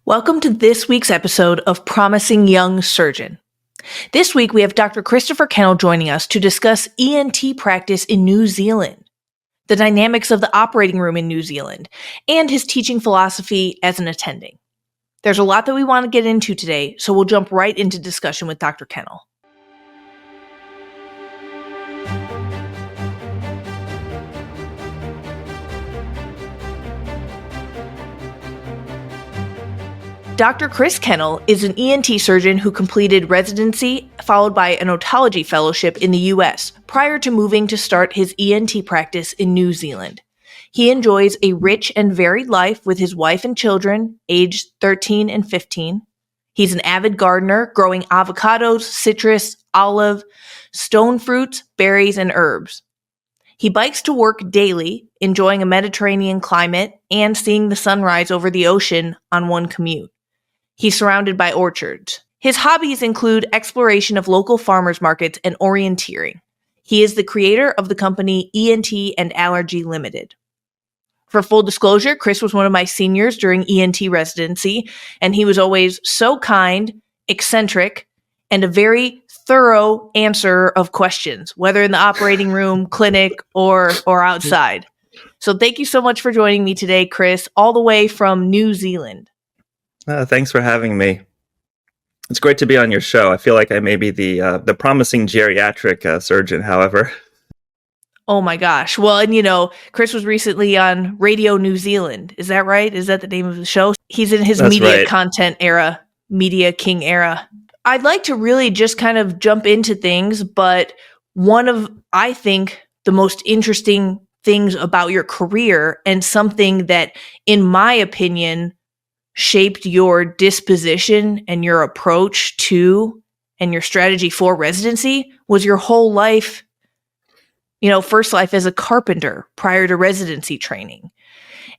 Welcome to this week's episode of Promising Young Surgeon. This week we have Dr. Christopher Kennel joining us to discuss ENT practice in New Zealand, the dynamics of the operating room in New Zealand, and his teaching philosophy as an attending. There's a lot that we want to get into today, so we'll jump right into discussion with Dr. Kennel. Dr. Chris Kennel is an ENT surgeon who completed residency followed by an otology fellowship in the US prior to moving to start his ENT practice in New Zealand. He enjoys a rich and varied life with his wife and children, aged 13 and 15. He's an avid gardener, growing avocados, citrus, olive, stone fruits, berries, and herbs. He bikes to work daily, enjoying a Mediterranean climate and seeing the sunrise over the ocean on one commute. He's surrounded by orchards. His hobbies include exploration of local farmers markets and orienteering. He is the creator of the company ENT and Allergy Limited. For full disclosure, Chris was one of my seniors during ENT residency, and he was always so kind, eccentric, and a very thorough answerer of questions, whether in the operating room, clinic, or outside. So thank you so much for joining me today, Chris, all the way from New Zealand. Thanks for having me. It's great to be on your show. I feel like I may be the promising geriatric surgeon, however. Oh my gosh. Well, and Chris was recently on Radio New Zealand. Is that right? Is that the name of the show? He's in his media content era, media king era. I'd like to really just kind of jump into things, but one of, I think, the most interesting things about your career and something that, in my opinion, shaped your disposition and your approach to and your strategy for residency was your whole life, first life as a carpenter prior to residency training.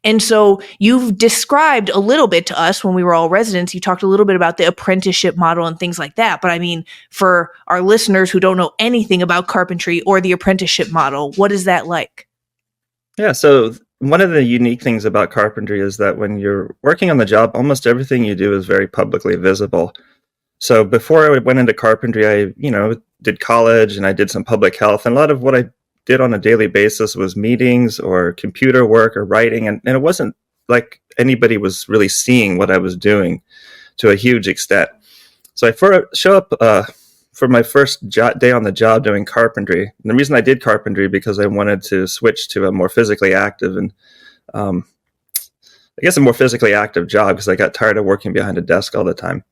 And so you've described a little bit to us when we were all residents, you talked a little bit about the apprenticeship model and things like that. But I mean, for our listeners who don't know anything about carpentry or the apprenticeship model, what is that like? Yeah, so one of the unique things about carpentry is that when you're working on the job, almost everything you do is very publicly visible. So before I went into carpentry, I, did college and I did some public health. And a lot of what I did on a daily basis was meetings or computer work or writing. And it wasn't like anybody was really seeing what I was doing to a huge extent. So I show up for my first day on the job doing carpentry. And the reason I did carpentry because I wanted to switch to a more physically active and a more physically active job because I got tired of working behind a desk all the time.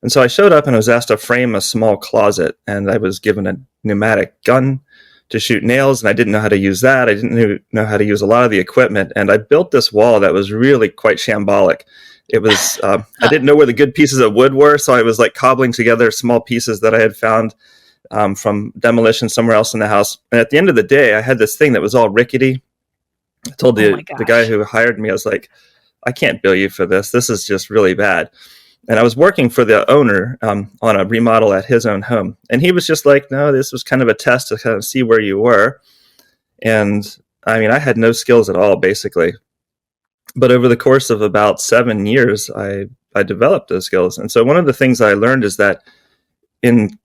And so I showed up and I was asked to frame a small closet, and I was given a pneumatic gun to shoot nails, and I didn't know how to use that. I didn't know how to use a lot of the equipment, and I built this wall that was really quite shambolic. It was, I didn't know where the good pieces of wood were, so I was like cobbling together small pieces that I had found from demolition somewhere else in the house. And at the end of the day, I had this thing that was all rickety. I told the guy who hired me, I was like, I can't bill you for this. This is just really bad. And I was working for the owner on a remodel at his own home. And he was just like, no, this was kind of a test to kind of see where you were. And I mean, I had no skills at all, basically. But over the course of about 7 years, I developed those skills. And so one of the things I learned is that in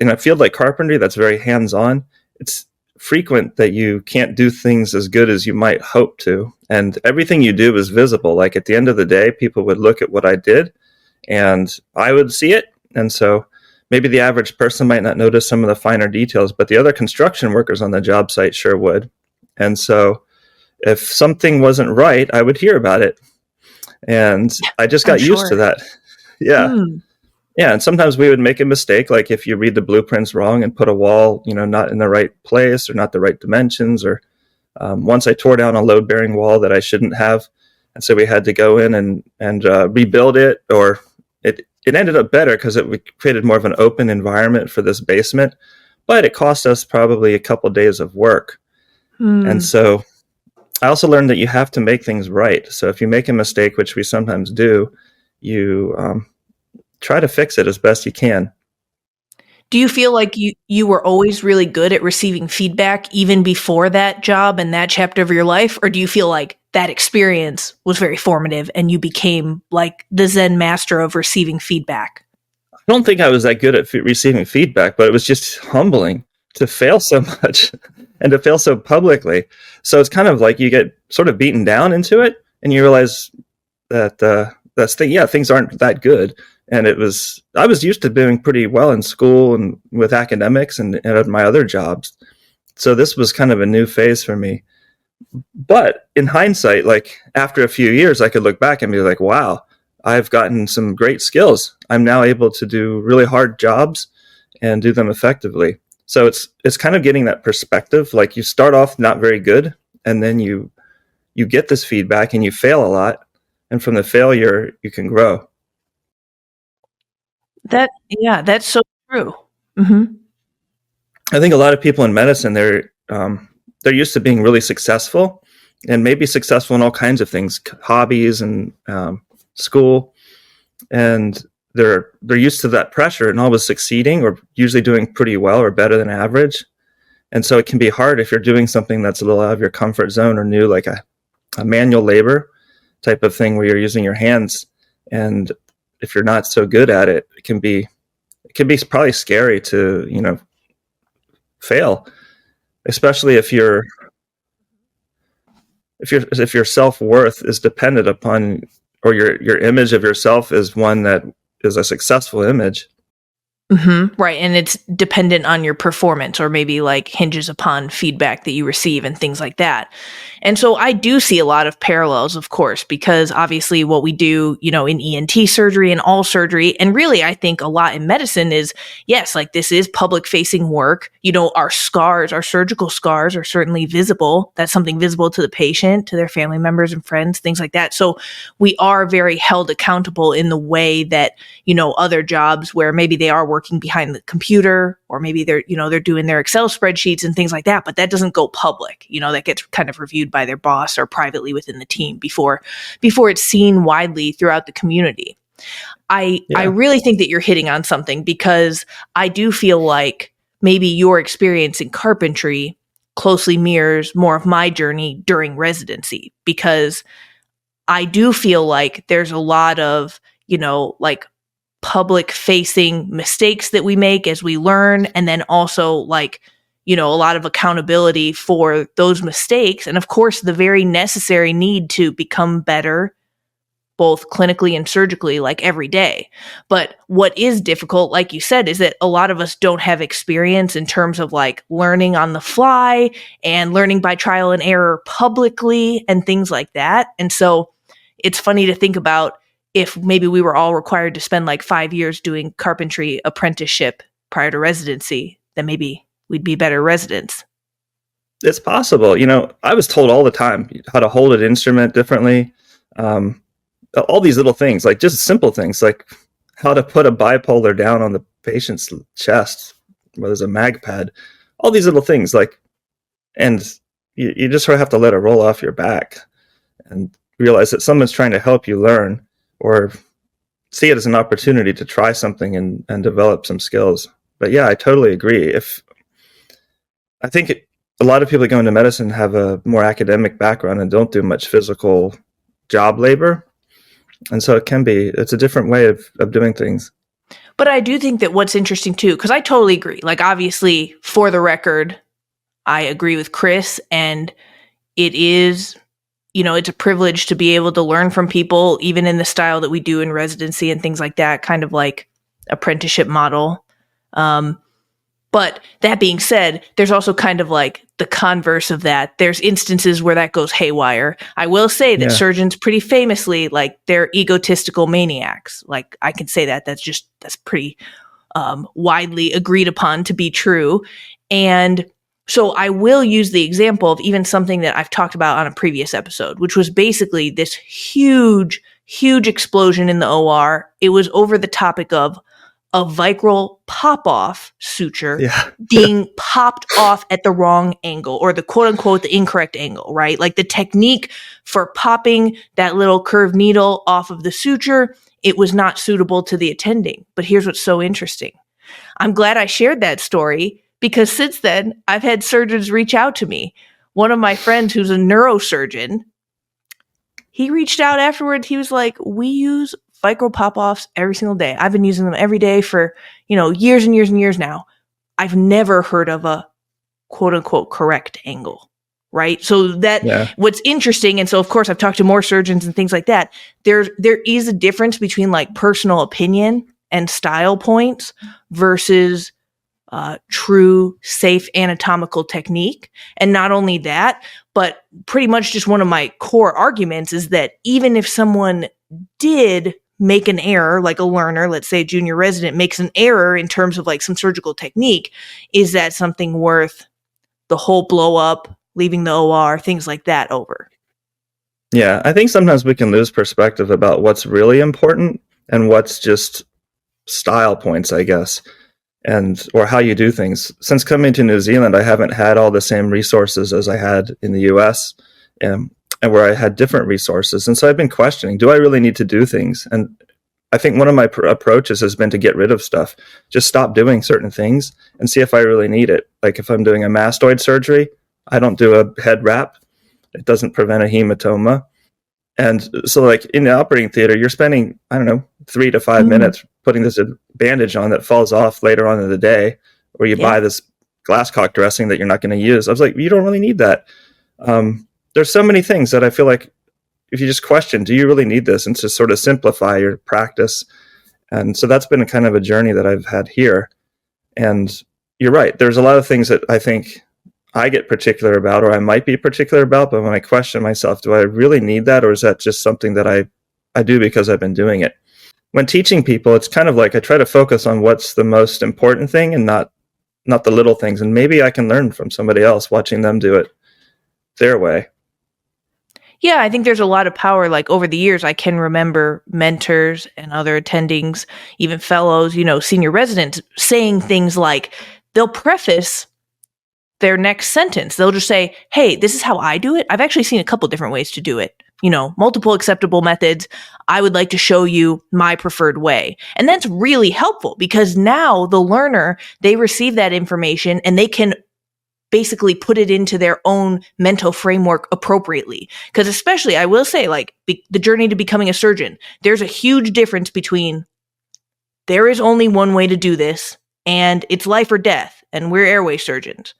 a field like carpentry that's very hands-on, it's frequent that you can't do things as good as you might hope to. And everything you do is visible. Like at the end of the day, people would look at what I did and I would see it. And so maybe the average person might not notice some of the finer details, but the other construction workers on the job site sure would. And so if something wasn't right, I would hear about it. And I just got used to that. Yeah. Yeah. And sometimes we would make a mistake. Like if you read the blueprints wrong and put a wall, not in the right place or not the right dimensions, or once I tore down a load bearing wall that I shouldn't have. And so we had to go in and rebuild it, or it ended up better because we created more of an open environment for this basement, but it cost us probably a couple of days of work. And so I also learned that you have to make things right. So if you make a mistake, which we sometimes do, you try to fix it as best you can. Do you feel like you were always really good at receiving feedback even before that job and that chapter of your life? Or do you feel like that experience was very formative and you became like the Zen master of receiving feedback? I don't think I was that good at receiving feedback, but it was just humbling to fail so much and to fail so publicly. So it's kind of like you get sort of beaten down into it, and you realize that things aren't that good. And I was used to doing pretty well in school and with academics and at my other jobs. So this was kind of a new phase for me. But in hindsight, like after a few years, I could look back and be like, wow, I've gotten some great skills. I'm now able to do really hard jobs and do them effectively. So it's kind of getting that perspective. Like you start off not very good, and then you get this feedback and you fail a lot. And from the failure, you can grow. That's so true. Mm-hmm. I think a lot of people in medicine, they're used to being really successful, and maybe successful in all kinds of things, hobbies and school, and they're used to that pressure and always succeeding or usually doing pretty well or better than average. And so it can be hard if you're doing something that's a little out of your comfort zone or new, like a manual labor type of thing where you're using your hands. And if you're not so good at it, it can be probably scary to, fail, especially if your self-worth is dependent upon, or your image of yourself is one that is a successful image. Mm-hmm. Right. And it's dependent on your performance, or maybe like hinges upon feedback that you receive and things like that. And so I do see a lot of parallels, of course, because obviously what we do, in ENT surgery and all surgery, and really I think a lot in medicine is, yes, like this is public facing work. Our scars, our surgical scars are certainly visible. That's something visible to the patient, to their family members and friends, things like that. So we are very held accountable in the way that, other jobs where maybe they are working behind the computer, or maybe they're doing their Excel spreadsheets and things like that, but that doesn't go public. That gets kind of reviewed by their boss or privately within the team before it's seen widely throughout the community. I really think that you're hitting on something, because I do feel like maybe your experience in carpentry closely mirrors more of my journey during residency, because I do feel like there's a lot of, like public facing mistakes that we make as we learn. And then also like, a lot of accountability for those mistakes. And of course, the very necessary need to become better, both clinically and surgically, like every day. But what is difficult, like you said, is that a lot of us don't have experience in terms of like learning on the fly and learning by trial and error publicly and things like that. And so it's funny to think about, if maybe we were all required to spend like 5 years doing carpentry apprenticeship prior to residency, then maybe we'd be better residents. It's possible. I was told all the time how to hold an instrument differently. All these little things, like just simple things, like how to put a bipolar down on the patient's chest where there's a mag pad. All these little things, and you just sort of have to let it roll off your back and realize that someone's trying to help you learn, or see it as an opportunity to try something and develop some skills. But yeah, I totally agree. I think a lot of people that go into medicine have a more academic background and don't do much physical job labor. And so it's a different way of doing things. But I do think that what's interesting too, because I totally agree. Like obviously, for the record, I agree with Chris, and it is, it's a privilege to be able to learn from people, even in the style that we do in residency and things like that, kind of like apprenticeship model. But that being said, there's also kind of like the converse of that. There's instances where that goes haywire. I will say that surgeons pretty famously, like they're egotistical maniacs. Like I can say that. That's pretty widely agreed upon to be true. And so I will use the example of even something that I've talked about on a previous episode, which was basically this huge, huge explosion in the OR. It was over the topic of a vicral pop-off suture being popped off at the wrong angle, or the quote-unquote the incorrect angle, right? Like the technique for popping that little curved needle off of the suture, it was not suitable to the attending. But here's what's so interesting. I'm glad I shared that story, because since then, I've had surgeons reach out to me. One of my friends who's a neurosurgeon he reached out afterwards. He was like, we use Vicryl pop-offs every single day. I've been using them every day for, years and years and years now. I've never heard of a quote unquote correct angle. Right. So what's interesting. And so, of course, I've talked to more surgeons and things like that. There is a difference between like personal opinion and style points versus true, safe anatomical technique. And not only that, but pretty much just one of my core arguments is that even if someone did make an error, like a learner, let's say a junior resident makes an error in terms of like some surgical technique, is that something worth the whole blow up, leaving the OR, things like that over? Yeah, I think sometimes we can lose perspective about what's really important and what's just style points, I guess, or how you do things. Since coming to New Zealand, I haven't had all the same resources as I had in the US, and where I had different resources. And so I've been questioning, do I really need to do things? And I think one of my approaches has been to get rid of stuff. Just stop doing certain things and see if I really need it. Like if I'm doing a mastoid surgery, I don't do a head wrap. It doesn't prevent a hematoma. And so like in the operating theater, you're spending, 3 to 5 minutes putting this bandage on that falls off later on in the day, or you buy this glasscock dressing that you're not going to use. I was like, you don't really need that. There's so many things that I feel like if you just question, do you really need this? And to sort of simplify your practice. And so that's been a kind of a journey that I've had here. And you're right. There's a lot of things that I think I get particular about, or I might be particular about, but when I question myself, do I really need that? Or is that just something that I do because I've been doing it? When teaching people, it's kind of like I try to focus on what's the most important thing and not the little things. And maybe I can learn from somebody else watching them do it their way. Yeah, I think there's a lot of power. Like over the years, I can remember mentors and other attendings, even fellows, senior residents saying things like they'll preface their next sentence. They'll just say, hey, this is how I do it. I've actually seen a couple different ways to do it. Multiple acceptable methods. I would like to show you my preferred way. And that's really helpful because now the learner, they receive that information and they can basically put it into their own mental framework appropriately. Because especially, I will say, like the journey to becoming a surgeon, there's a huge difference between there is only one way to do this and it's life or death and we're airway surgeons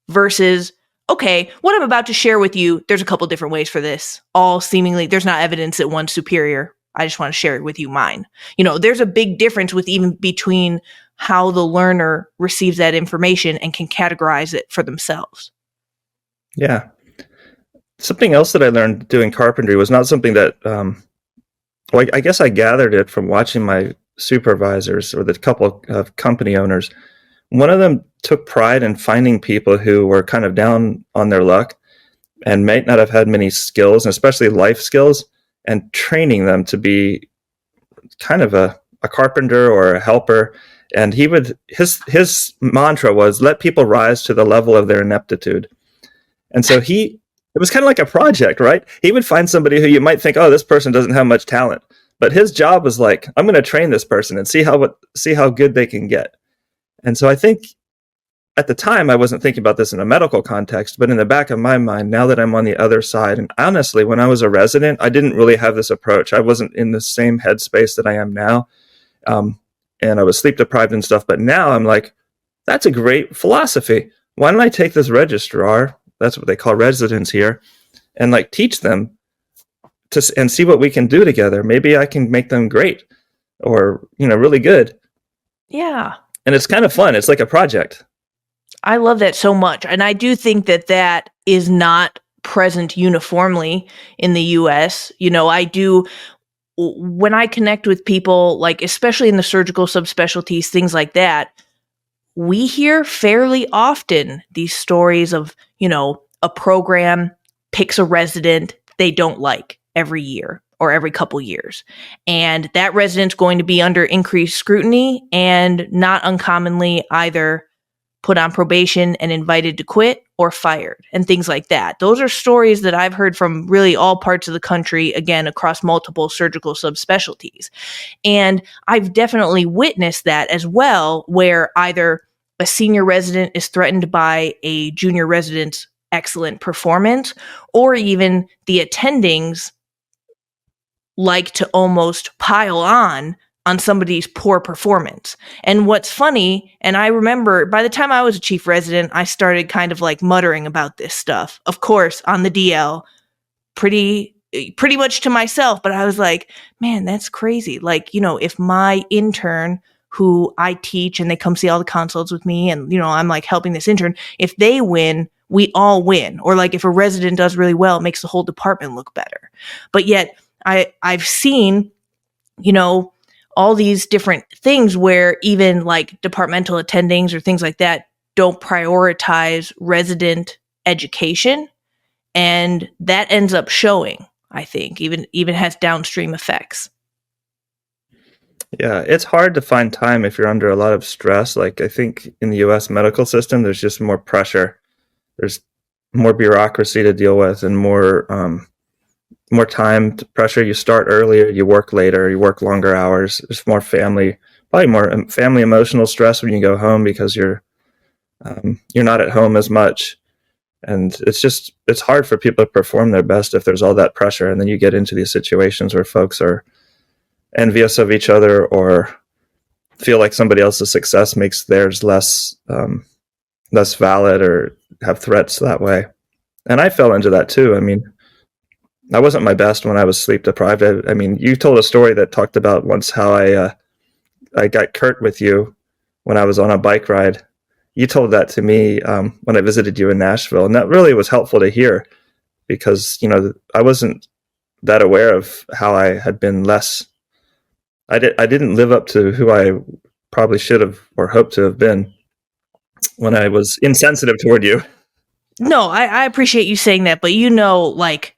versus, okay, what I'm about to share with you, there's a couple different ways for this. All seemingly, there's not evidence that one's superior. I just want to share it with you mine. There's a big difference between how the learner receives that information and can categorize it for themselves. Yeah. Something else that I learned doing carpentry was not something that, I guess I gathered it from watching my supervisors or the couple of company owners. One of them took pride in finding people who were kind of down on their luck and might not have had many skills, and especially life skills, and training them to be kind of a carpenter or a helper. And his mantra was, let people rise to the level of their ineptitude. And so it was kind of like a project, right? He would find somebody who you might think, oh, this person doesn't have much talent. But his job was like, I'm going to train this person and see how good they can get. And so I think at the time, I wasn't thinking about this in a medical context, but in the back of my mind, now that I'm on the other side, and honestly, when I was a resident, I didn't really have this approach. I wasn't in the same headspace that I am now. And I was sleep deprived and stuff. But now I'm like, that's a great philosophy. Why don't I take this registrar, that's what they call residents here, and like teach them and see what we can do together. Maybe I can make them great or, really good. Yeah. And it's kind of fun. It's like a project. I love that so much. And I do think that is not present uniformly in the US. When I connect with people, like especially in the surgical subspecialties, things like that, we hear fairly often these stories of, a program picks a resident they don't like every year or every couple years. And that resident's going to be under increased scrutiny and not uncommonly either put on probation and invited to quit or fired and things like that. Those are stories that I've heard from really all parts of the country, again, across multiple surgical subspecialties. And I've definitely witnessed that as well, where either a senior resident is threatened by a junior resident's excellent performance, or even the attendings like to almost pile on somebody's poor performance. And what's funny, and I remember by the time I was a chief resident, I started kind of like muttering about this stuff, of course, on the DL, pretty much to myself, but I was like, man, that's crazy. Like, if my intern who I teach and they come see all the consults with me and, I'm like helping this intern, if they win, we all win. Or like if a resident does really well, it makes the whole department look better. But yet I've seen, all these different things where even like departmental attendings or things like that don't prioritize resident education. And that ends up showing, I think, even has downstream effects. Yeah, it's hard to find time if you're under a lot of stress. Like, I think in the US medical system, there's just more pressure. There's more bureaucracy to deal with and more time to pressure. You start earlier, you work later, you work longer hours. There's more probably more family emotional stress when you go home because you're not at home as much. And it's hard for people to perform their best if there's all that pressure. And then you get into these situations where folks are envious of each other or feel like somebody else's success makes theirs less valid or have threats that way. And I fell into that too. I mean, I wasn't my best when I was sleep deprived. I mean, you told a story that talked about once how I got curt with you when I was on a bike ride. You told that to me when I visited you in Nashville, and that really was helpful to hear because, I wasn't that aware of how I had been less. I didn't live up to who I probably should have or hoped to have been when I was insensitive toward you. No, I appreciate you saying that, but like,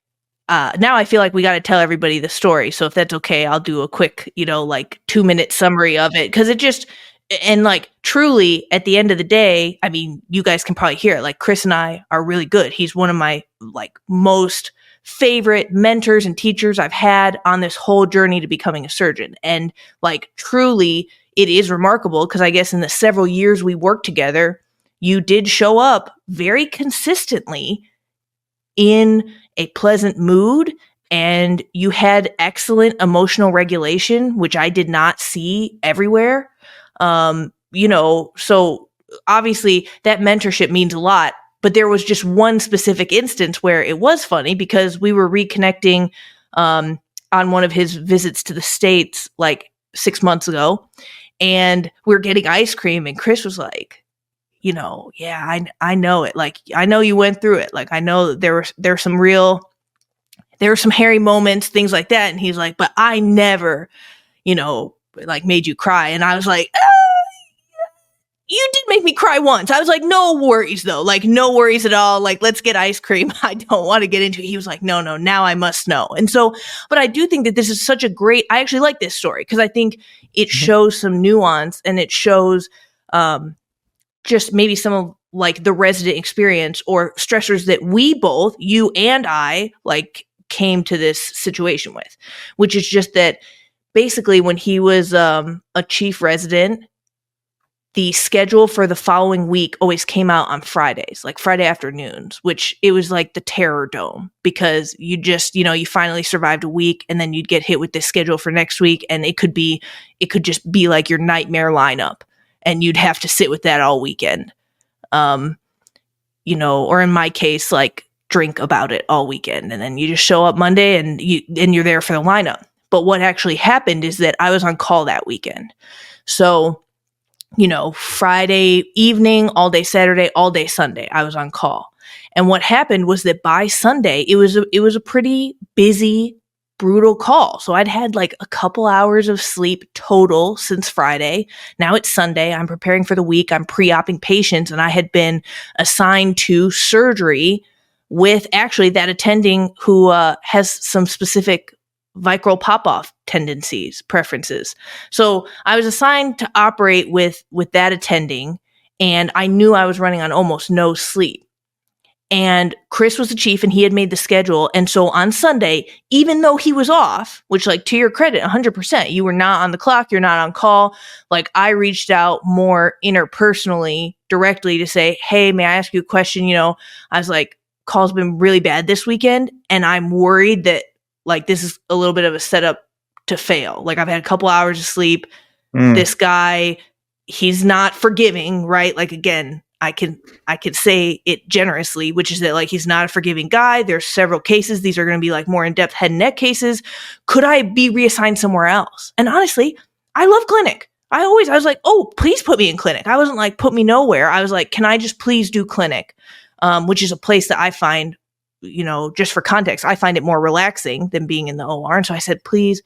now I feel like we got to tell everybody the story. So if that's okay, I'll do a quick, like 2-minute summary of it. Cause it just, and like truly at the end of the day, I mean, you guys can probably hear it. Like Chris and I are really good. He's one of my like most favorite mentors and teachers I've had on this whole journey to becoming a surgeon. And like truly it is remarkable because I guess in the several years we worked together, you did show up very consistently in a pleasant mood and you had excellent emotional regulation, which I did not see everywhere. So obviously that mentorship means a lot, but there was just one specific instance where it was funny because we were reconnecting, on one of his visits to the States, like 6 months ago, and we were getting ice cream and Chris was like, yeah, I know it. Like, I know you went through it. Like, I know there were some hairy moments, things like that. And he's like, but I never, like made you cry. And I was like, you did make me cry once. I was like, no worries though. Like, no worries at all. Like, let's get ice cream. I don't want to get into it. He was like, no, now I must know. And so, but I do think that this is I actually like this story because I think it shows some nuance and it shows, just maybe some of like the resident experience or stressors that we both, you and I, like came to this situation with, which is just that basically when he was a chief resident, the schedule for the following week always came out on Fridays, like Friday afternoons, which it was like the terror dome because you just, you finally survived a week and then you'd get hit with this schedule for next week. And it could just be like your nightmare lineup. And you'd have to sit with that all weekend, or in my case, like drink about it all weekend. And then you just show up Monday and you're there for the lineup. But what actually happened is that I was on call that weekend. So, Friday evening, all day Saturday, all day Sunday, I was on call. And what happened was that by Sunday, it was a pretty busy, brutal call. So I'd had like a couple hours of sleep total since Friday. Now it's Sunday. I'm preparing for the week. I'm pre-opping patients and I had been assigned to surgery with actually that attending who has some specific vicral pop-off preferences. So I was assigned to operate with that attending and I knew I was running on almost no sleep. And Chris was the chief and he had made the schedule. And so on Sunday, even though he was off, which like to your credit, 100%, you were not on the clock, you're not on call. Like I reached out more interpersonally directly to say, hey, may I ask you a question? I was like, call's been really bad this weekend and I'm worried that like this is a little bit of a setup to fail. Like I've had a couple hours of sleep. Mm. This guy, he's not forgiving, right? Like again, I can say it generously, which is that like he's not a forgiving guy. There's several cases. These are going to be like more in-depth head and neck cases. Could I be reassigned somewhere else? And honestly, I love clinic. I was like, oh, please put me in clinic. I wasn't like, put me nowhere. I was like, can I just please do clinic? Which is a place that I find, just for context, I find it more relaxing than being in the OR. And so I said, please,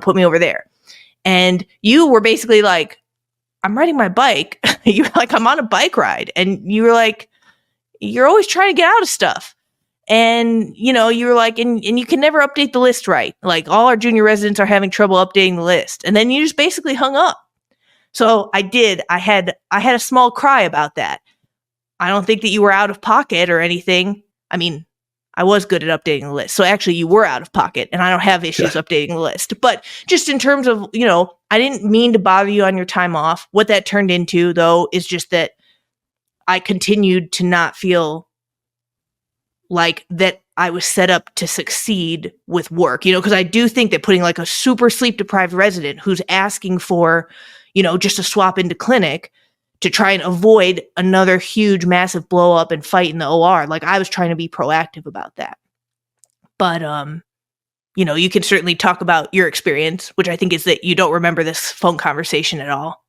put me over there. And you were basically like, I'm riding my bike. You were like, I'm on a bike ride. And you were like, you're always trying to get out of stuff. And, you were like, and you can never update the list right. Like all our junior residents are having trouble updating the list. And then you just basically hung up. So I did. I had a small cry about that. I don't think that you were out of pocket or anything. I mean, I was good at updating the list. So actually you were out of pocket and I don't have issues updating the list. But just in terms of, I didn't mean to bother you on your time off. What that turned into though is just that I continued to not feel like that I was set up to succeed with work, because I do think that putting like a super sleep deprived resident who's asking for, just to swap into clinic to try and avoid another huge, massive blow up and fight in the OR. Like I was trying to be proactive about that. But, you can certainly talk about your experience, which I think is that you don't remember this phone conversation at all.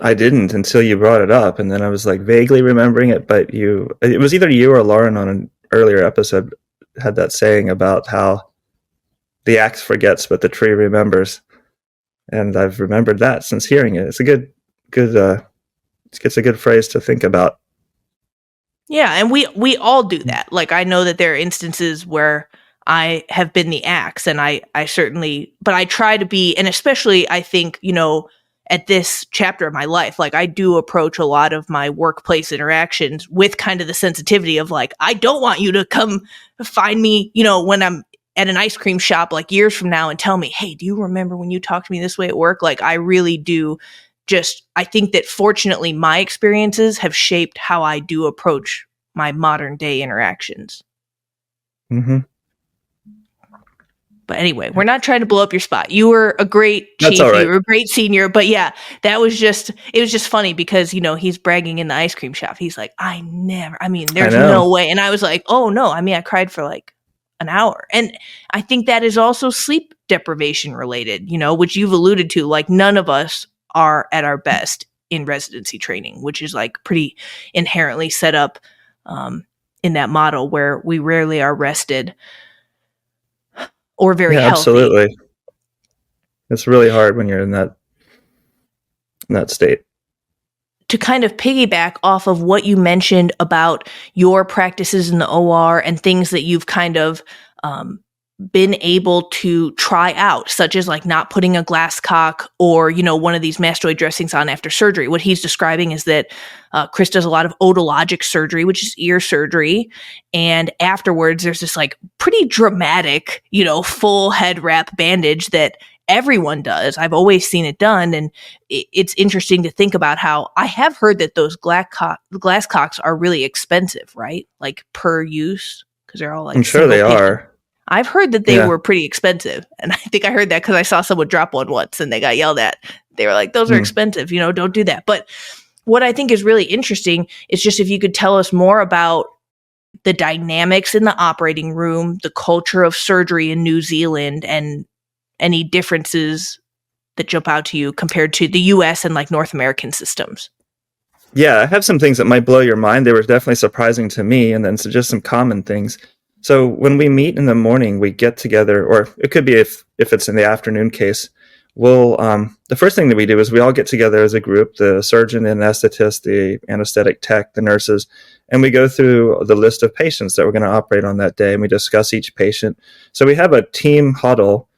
I didn't until you brought it up. And then I was like vaguely remembering it, but it was either you or Lauren on an earlier episode had that saying about how the axe forgets, but the tree remembers. And I've remembered that since hearing it. It's a good, it's a good phrase to think about. Yeah, and we all do that. Like I know that there are instances where I have been the axe, and I certainly, but I try to be, and especially I think, at this chapter of my life, like I do approach a lot of my workplace interactions with kind of the sensitivity of like, I don't want you to come find me, when I'm at an ice cream shop like years from now and tell me, hey, do you remember when you talked to me this way at work? Like I really do. I think that fortunately my experiences have shaped how I do approach my modern day interactions. Mm-hmm. But anyway, we're not trying to blow up your spot. You were a great chief. Right. You were a great senior. But yeah, it was just funny because, he's bragging in the ice cream shop. He's like, there's no way. And I was like, oh no, I cried for like an hour. And I think that is also sleep deprivation related, which you've alluded to. Like none of us are at our best in residency training, which is like pretty inherently set up in that model where we rarely are rested or very healthy. Absolutely. It's really hard when you're in that state. To kind of piggyback off of what you mentioned about your practices in the OR and things that you've kind of been able to try out, such as like not putting a glass cock or, one of these mastoid dressings on after surgery. What he's describing is that Chris does a lot of otologic surgery, which is ear surgery. And afterwards, there's this like pretty dramatic, full head wrap bandage that everyone does. I've always seen it done. And it's interesting to think about how I have heard that those glass cocks are really expensive, right? Like per use, because they're all like, I'm sure they are. I've heard that they were pretty expensive. And I think I heard that because I saw someone drop one once and they got yelled at. They were like, those are expensive, don't do that. But what I think is really interesting is just if you could tell us more about the dynamics in the operating room, the culture of surgery in New Zealand, and any differences that jump out to you compared to the US and like North American systems. Yeah, I have some things that might blow your mind. They were definitely surprising to me. And then just some common things. So when we meet in the morning, we get together, or it could be if it's in the afternoon case, we'll, the first thing that we do is we all get together as a group, the surgeon and anesthetist, the anesthetic tech, the nurses, and we go through the list of patients that we're going to operate on that day, and we discuss each patient. So we have a team huddle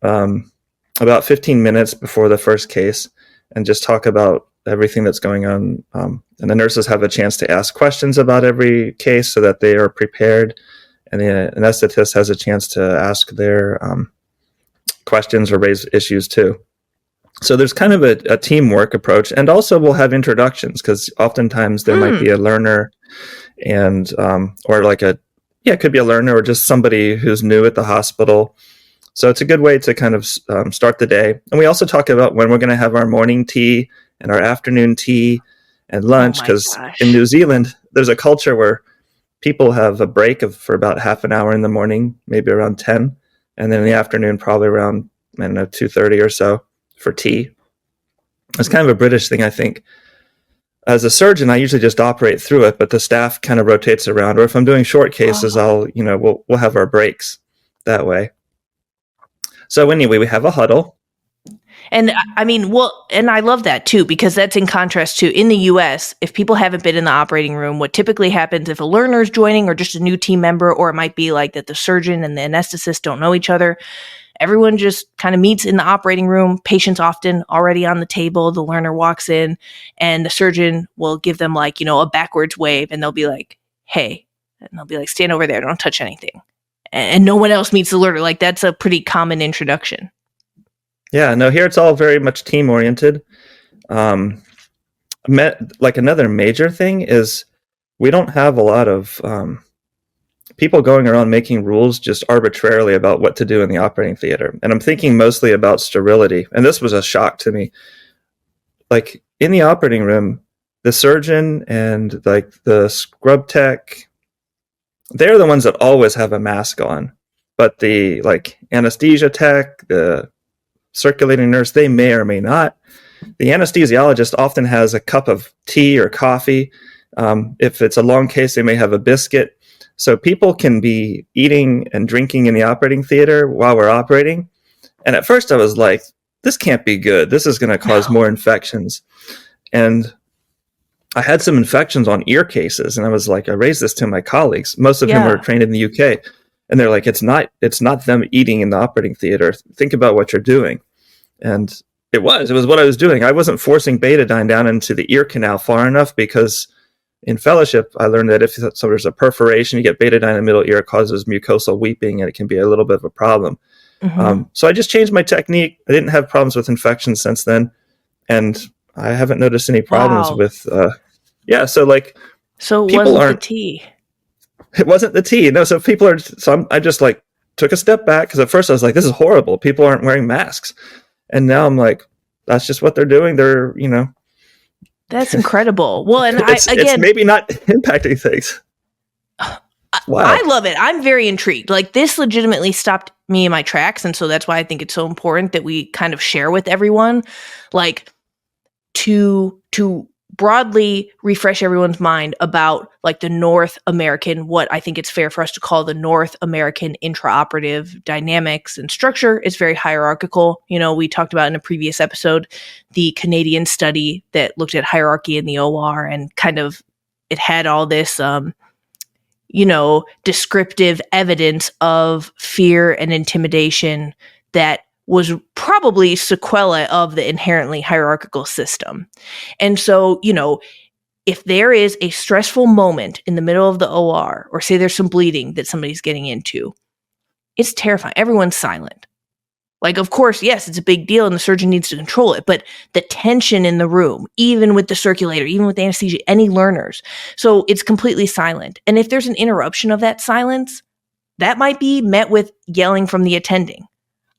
about 15 minutes before the first case and just talk about everything that's going on. And the nurses have a chance to ask questions about every case so that they are prepared. And the anesthetist has a chance to ask their questions or raise issues too. So there's kind of a teamwork approach. And also we'll have introductions because oftentimes there might be a learner and or like a yeah, it could be a learner or just somebody who's new at the hospital. So it's a good way to kind of start the day. And we also talk about when we're going to have our morning tea and our afternoon tea and Oh lunch, my because in gosh. New Zealand, there's a culture where people have a break for about half an hour in the morning, maybe around 10, and then in the afternoon, probably around, I don't know, 2:30 or so for tea. It's kind of a British thing, I think. As a surgeon, I usually just operate through it, but the staff kind of rotates around. Or if I'm doing short cases, Oh. we'll have our breaks that way. So anyway, we have a huddle. And I mean, well, and I love that too, because that's in contrast to in the US, if people haven't been in the operating room, what typically happens if a learner is joining or just a new team member, or it might be like that the surgeon and the anesthetist don't know each other, everyone just kind of meets in the operating room. Patients often already on the table. The learner walks in and the surgeon will give them like, a backwards wave and they'll be like, hey, and they'll be like, stand over there. Don't touch anything. And no one else meets the learner. Like that's a pretty common introduction. Yeah, no, here it's all very much team oriented. Um, like another major thing is we don't have a lot of people going around making rules just arbitrarily about what to do in the operating theater. And I'm thinking mostly about sterility. And this was a shock to me. Like in the operating room, the surgeon and like the scrub tech, they're the ones that always have a mask on. But the like anesthesia tech, the circulating nurse, they may or may not. The anesthesiologist often has a cup of tea or coffee. If it's a long case, they may have a biscuit. So people can be eating and drinking in the operating theater while we're operating. And at first I was like, this can't be good. This is going to cause more infections. And I had some infections on ear cases. And I was like, I raised this to my colleagues, most of whom are trained in the UK. And they're like, it's not them eating in the operating theater. Think about what you're doing. And it was what I was doing. I wasn't forcing betadine down into the ear canal far enough, because in fellowship, I learned that if there's a perforation, you get betadine in the middle ear, it causes mucosal weeping, and it can be a little bit of a problem. Mm-hmm. So I just changed my technique. I didn't have problems with infections since then. And I haven't noticed any problems with, so like, so it wasn't the tea. It wasn't the tea. No, so people are, I just like took a step back, because at first I was like, this is horrible. People aren't wearing masks. And now I'm like, that's just what they're doing. They're, That's incredible. Well, and it's maybe not impacting things. Wow. I love it. I'm very intrigued. Like this legitimately stopped me in my tracks. And so that's why I think it's so important that we kind of share with everyone, like to broadly refresh everyone's mind about like the North American, what I think it's fair for us to call the North American intraoperative dynamics and structure. Is very hierarchical. We talked about in a previous episode, the Canadian study that looked at hierarchy in the OR, and kind of it had all this, descriptive evidence of fear and intimidation that was probably sequela of the inherently hierarchical system. And so, if there is a stressful moment in the middle of the OR, or say there's some bleeding that somebody's getting into, it's terrifying. Everyone's silent. Like, of course, yes, it's a big deal and the surgeon needs to control it, but the tension in the room, even with the circulator, even with the anesthesia, any learners. So it's completely silent. And if there's an interruption of that silence, that might be met with yelling from the attending.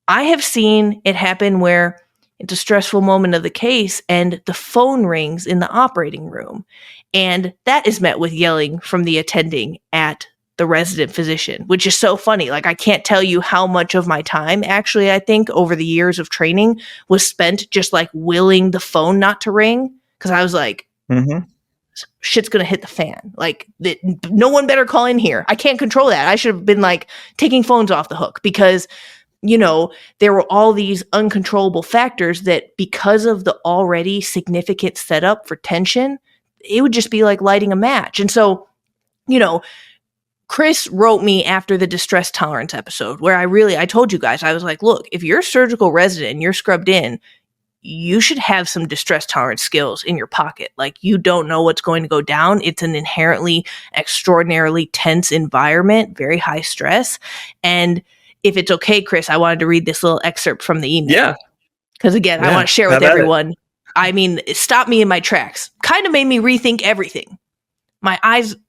I have seen it happen where it's a stressful moment of the case and the phone rings in the operating room, and that is met with yelling from the attending at the resident physician, which is so funny. Like, I can't tell you how much of my time, actually, I think over the years of training was spent just like willing the phone not to ring. Cause I was like, shit's going to hit the fan. Like, no one better call in here. I can't control that. I should have been like taking phones off the hook, because there were all these uncontrollable factors that, because of the already significant setup for tension, it would just be like lighting a match. And so, Chris wrote me after the distress tolerance episode where I told you guys, I was like, look, if you're a surgical resident and you're scrubbed in, you should have some distress tolerance skills in your pocket. Like, you don't know what's going to go down. It's an inherently extraordinarily tense environment, very high stress. And if it's okay, Chris, I wanted to read this little excerpt from the email. Yeah. Because again, I want to share with everyone. I mean, it stopped me in my tracks. Kind of made me rethink everything. My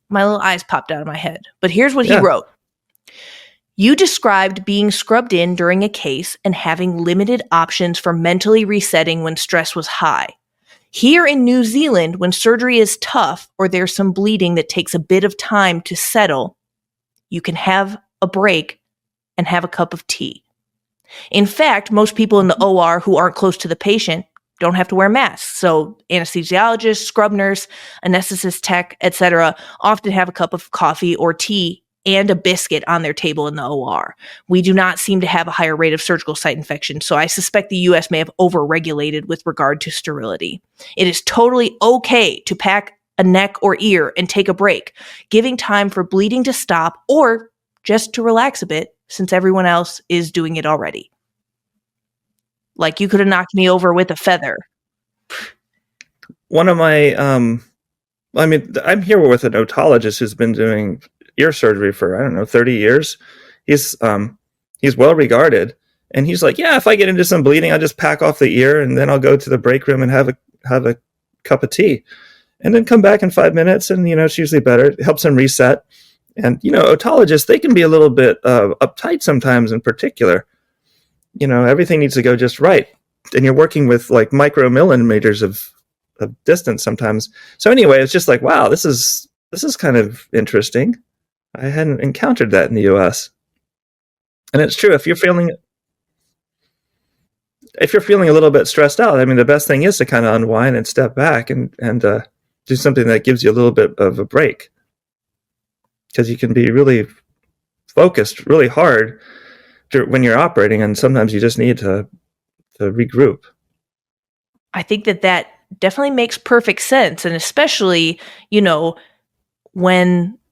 little eyes popped out of my head. But here's what he Yeah. wrote. You described being scrubbed in during a case and having limited options for mentally resetting when stress was high. Here in New Zealand, when surgery is tough or there's some bleeding that takes a bit of time to settle, you can have a break and have a cup of tea. In fact, most people in the OR who aren't close to the patient don't have to wear masks. So anesthesiologists, scrub nurse, anesthetist tech, etc., often have a cup of coffee or tea and a biscuit on their table in the OR. We do not seem to have a higher rate of surgical site infection, so I suspect the US may have overregulated with regard to sterility. It is totally okay to pack a neck or ear and take a break, giving time for bleeding to stop or just to relax a bit since everyone else is doing it already. Like you could have knocked me over with a feather. One of my, I'm here with an otologist who's been doing ear surgery for, 30 years. He's well regarded. And he's like, yeah, if I get into some bleeding, I'll just pack off the ear and then I'll go to the break room and have a cup of tea and then come back in 5 minutes. And, it's usually better. It helps him reset. And, otologists, they can be a little bit uptight sometimes in particular. Everything needs to go just right. And you're working with like micromillimeters of distance sometimes. So anyway, it's just like, wow, this is kind of interesting. I hadn't encountered that in the US. And it's true, if you're feeling a little bit stressed out, the best thing is to kind of unwind and step back and do something that gives you a little bit of a break. Because you can be really focused really hard when you're operating, and sometimes you just need to regroup. I think that definitely makes perfect sense. And especially,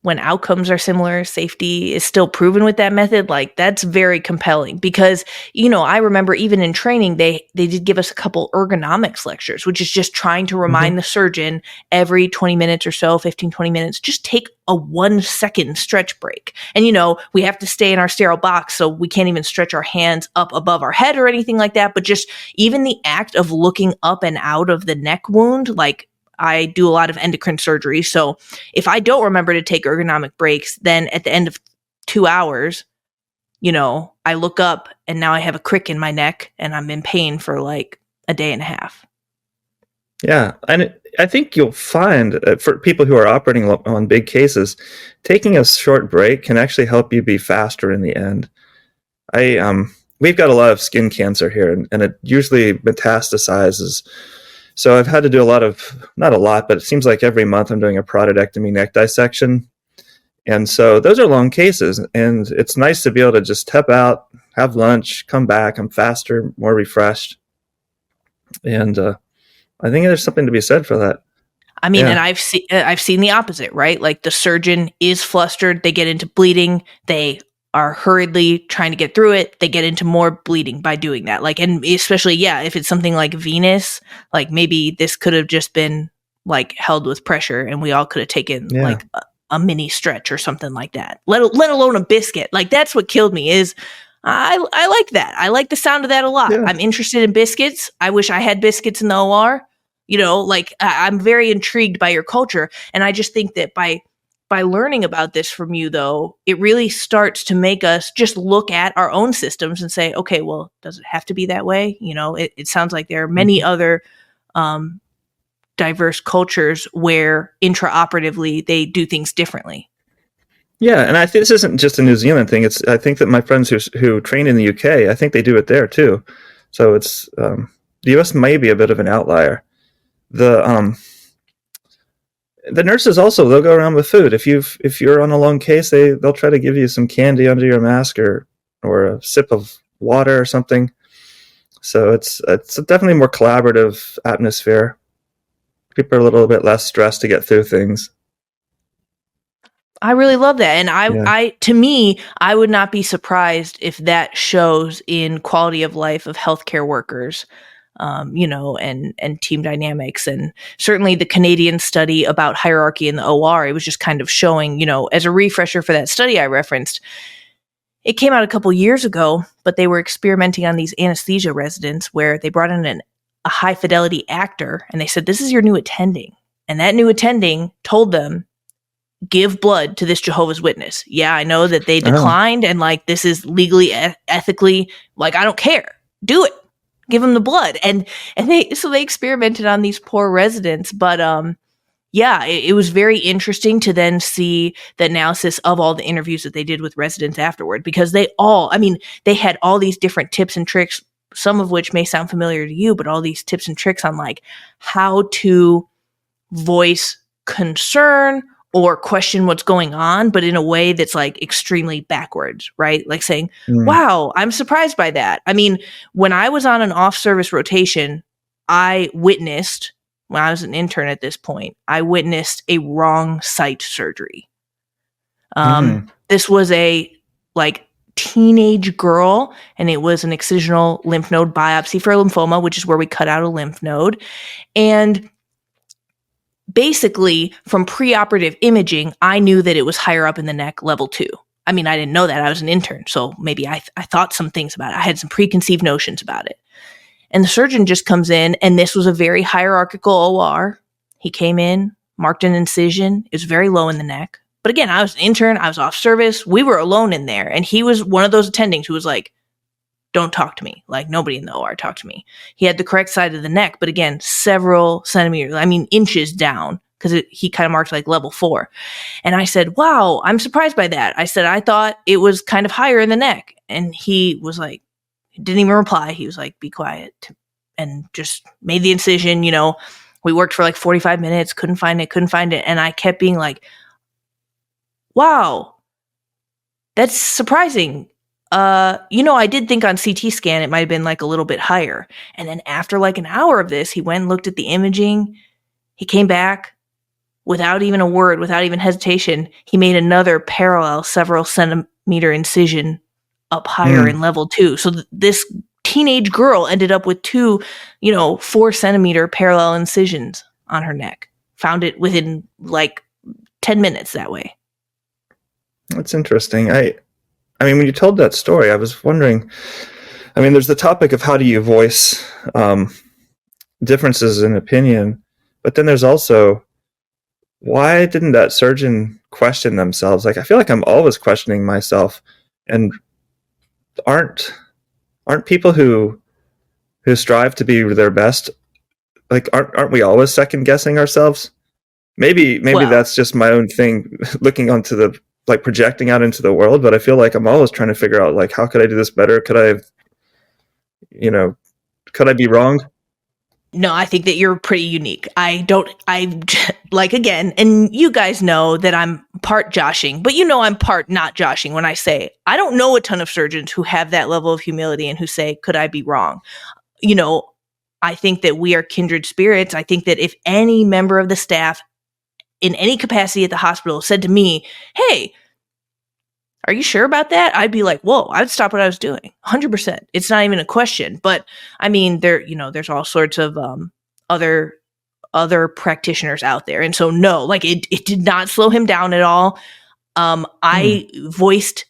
when outcomes are similar, safety is still proven with that method, like that's very compelling because, I remember even in training, they did give us a couple ergonomics lectures, which is just trying to remind the surgeon every 20 minutes or so, 15, 20 minutes, just take a 1 second stretch break. And, we have to stay in our sterile box, so we can't even stretch our hands up above our head or anything like that. But just even the act of looking up and out of the neck wound, like I do a lot of endocrine surgery. So if I don't remember to take ergonomic breaks, then at the end of 2 hours, I look up and now I have a crick in my neck and I'm in pain for like a day and a half. Yeah. And I think you'll find for people who are operating on big cases, taking a short break can actually help you be faster in the end. We've got a lot of skin cancer here and it usually metastasizes. So I've had to do not a lot, but it seems like every month I'm doing a parotidectomy neck dissection. And so those are long cases. And it's nice to be able to just step out, have lunch, come back. I'm faster, more refreshed. And I think there's something to be said for that. And I've seen the opposite, right? Like the surgeon is flustered. They get into bleeding. They are hurriedly trying to get through it. They get into more bleeding by doing that. Like, and especially, if it's something like venous, like maybe this could have just been like held with pressure and we all could have taken like a mini stretch or something like that. Let alone a biscuit. Like that's what killed me is I like that. I like the sound of that a lot. Yeah. I'm interested in biscuits. I wish I had biscuits in the OR. I'm very intrigued by your culture. And I just think that by learning about this from you, though, it really starts to make us just look at our own systems and say, okay, well, does it have to be that way? It sounds like there are many other diverse cultures where intraoperatively they do things differently. Yeah, and I think this isn't just a New Zealand thing. I think that my friends who train in the UK, I think they do it there too. So it's the US may be a bit of an outlier. The nurses also, they'll go around with food. If you're on a long case, they'll try to give you some candy under your mask or a sip of water or something. So it's definitely a more collaborative atmosphere. People are a little bit less stressed to get through things. I really love that. And I would not be surprised if that shows in quality of life of healthcare workers. And team dynamics. And certainly the Canadian study about hierarchy in the OR, it was just kind of showing, as a refresher for that study I referenced, it came out a couple years ago, but they were experimenting on these anesthesia residents where they brought in a high fidelity actor and they said, this is your new attending. And that new attending told them give blood to this Jehovah's Witness. Yeah, I know that they Oh. declined, and like this is legally, ethically, like I don't care. Do it. Give them the blood. And they experimented on these poor residents, but yeah, it was very interesting to then see the analysis of all the interviews that they did with residents afterward, because they had all these different tips and tricks, some of which may sound familiar to you, but all these tips and tricks on like how to voice concern or question what's going on, but in a way that's like extremely backwards, right? Like saying, wow, I'm surprised by that. I mean, when I was on an off-service rotation, I witnessed, when I was an intern at this point, I witnessed a wrong site surgery. This was a like teenage girl, and it was an excisional lymph node biopsy for lymphoma, which is where we cut out a lymph node. And basically, from preoperative imaging, I knew that it was higher up in the neck, level 2. I mean, I didn't know that. I was an intern, so maybe I thought some things about it. I had some preconceived notions about it. And the surgeon just comes in, and this was a very hierarchical OR. He came in, marked an incision. It was very low in the neck. But again, I was an intern. I was off service. We were alone in there. And he was one of those attendings who was like, don't talk to me. Like, nobody in the OR talked to me. He had the correct side of the neck, but again, several centimeters, inches down, because he kind of marked like level 4. And I said, wow, I'm surprised by that. I said, I thought it was kind of higher in the neck. And he was like, didn't even reply. He was like, be quiet, and just made the incision. We worked for like 45 minutes, couldn't find it. And I kept being like, wow, that's surprising. I did think on CT scan, it might've been like a little bit higher. And then after like an hour of this, he went and looked at the imaging. He came back without even a word, without even hesitation. He made another parallel several centimeter incision up higher in level 2. So this teenage girl ended up with 2, 4 centimeter parallel incisions on her neck. Found it within like 10 minutes that way. That's interesting. I mean, when you told that story, I was wondering, there's the topic of how do you voice differences in opinion, but then there's also, why didn't that surgeon question themselves? Like, I feel like I'm always questioning myself, and aren't people who strive to be their best, like, aren't we always second guessing ourselves? Maybe that's just my own thing, looking onto the, like, projecting out into the world, but I feel like I'm always trying to figure out, like, how could I do this better? Could I be wrong? No, I think that you're pretty unique. Again, and you guys know that I'm part joshing, but I'm part not joshing when I say I don't know a ton of surgeons who have that level of humility and who say, could I be wrong? I think that we are kindred spirits. I think that if any member of the staff in any capacity at the hospital said to me, hey, are you sure about that? I'd be like, whoa, I'd stop what I was doing. 100%. It's not even a question. But there's all sorts of other practitioners out there. And so no, like it did not slow him down at all. I voiced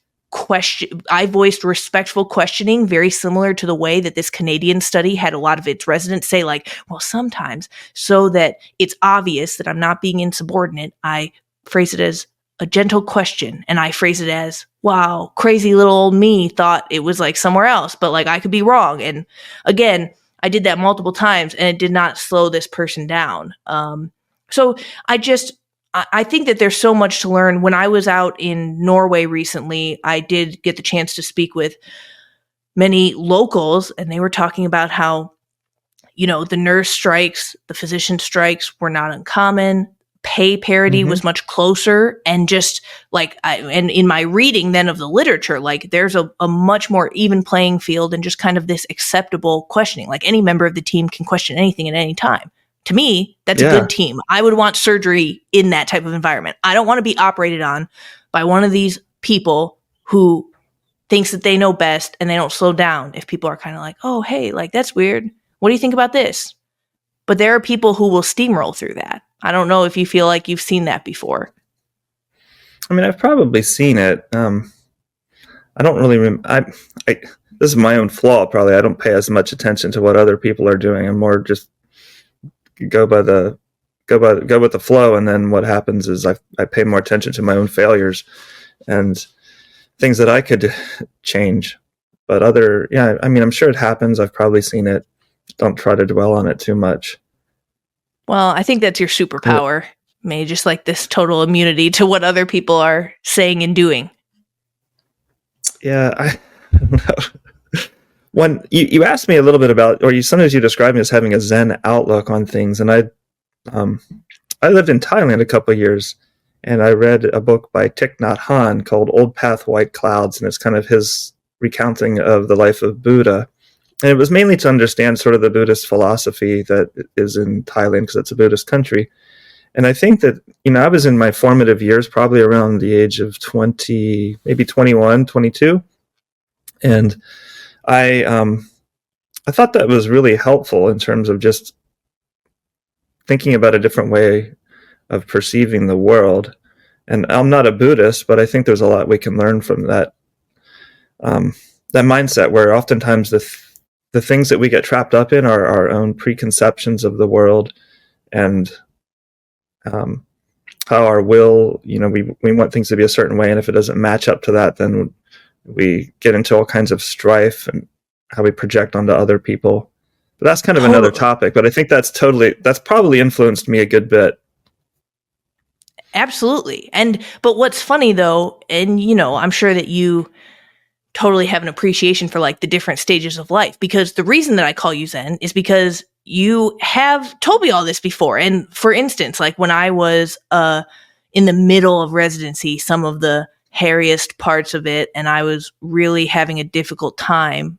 respectful questioning, very similar to the way that this Canadian study had a lot of its residents say, like, well, sometimes, so that it's obvious that I'm not being insubordinate, I phrase it as a gentle question. And I phrase it as, wow, crazy little old me thought it was like somewhere else, but like I could be wrong. And again, I did that multiple times, and it did not slow this person down. So I think that there's so much to learn. When I was out in Norway recently, I did get the chance to speak with many locals, and they were talking about how, the nurse strikes, the physician strikes were not uncommon. Pay parity was much closer, and just like, and in my reading then of the literature, like there's a much more even playing field, and just kind of this acceptable questioning. Like any member of the team can question anything at any time. To me, that's a good team. I would want surgery in that type of environment. I don't want to be operated on by one of these people who thinks that they know best, and they don't slow down if people are kind of like, oh, hey, like that's weird. What do you think about this? But there are people who will steamroll through that. I don't know if you feel like you've seen that before. I mean, I've probably seen it. I don't really this is my own flaw, probably. I don't pay as much attention to what other people are doing. I'm more just go by the go with the flow. And then what happens is I pay more attention to my own failures and things that I could change. But I'm sure it happens. I've probably seen it. Don't try to dwell on it too much. Well, I think that's your superpower, May, just like this total immunity to what other people are saying and doing. Yeah, I don't know. When you asked me a little bit about, or sometimes you describe me as having a Zen outlook on things, and I lived in Thailand a couple of years, and I read a book by Thich Nhat Hanh called Old Path, White Clouds, and it's kind of his recounting of the life of Buddha. And it was mainly to understand sort of the Buddhist philosophy that is in Thailand, because it's a Buddhist country. And I think that, I was in my formative years, probably around the age of 20, maybe 21, 22. And I thought that was really helpful in terms of just thinking about a different way of perceiving the world. And I'm not a Buddhist, but I think there's a lot we can learn from that mindset, where oftentimes the things that we get trapped up in are our own preconceptions of the world, and how our will, we want things to be a certain way, and if it doesn't match up to that, then we get into all kinds of strife and how we project onto other people. But that's kind of another topic, but I think that's probably influenced me a good bit. Absolutely. But what's funny though, and I'm sure that you totally have an appreciation for like the different stages of life, because the reason that I call you Zen is because you have told me all this before. And for instance, like when I was in the middle of residency, some of the hairiest parts of it, and I was really having a difficult time,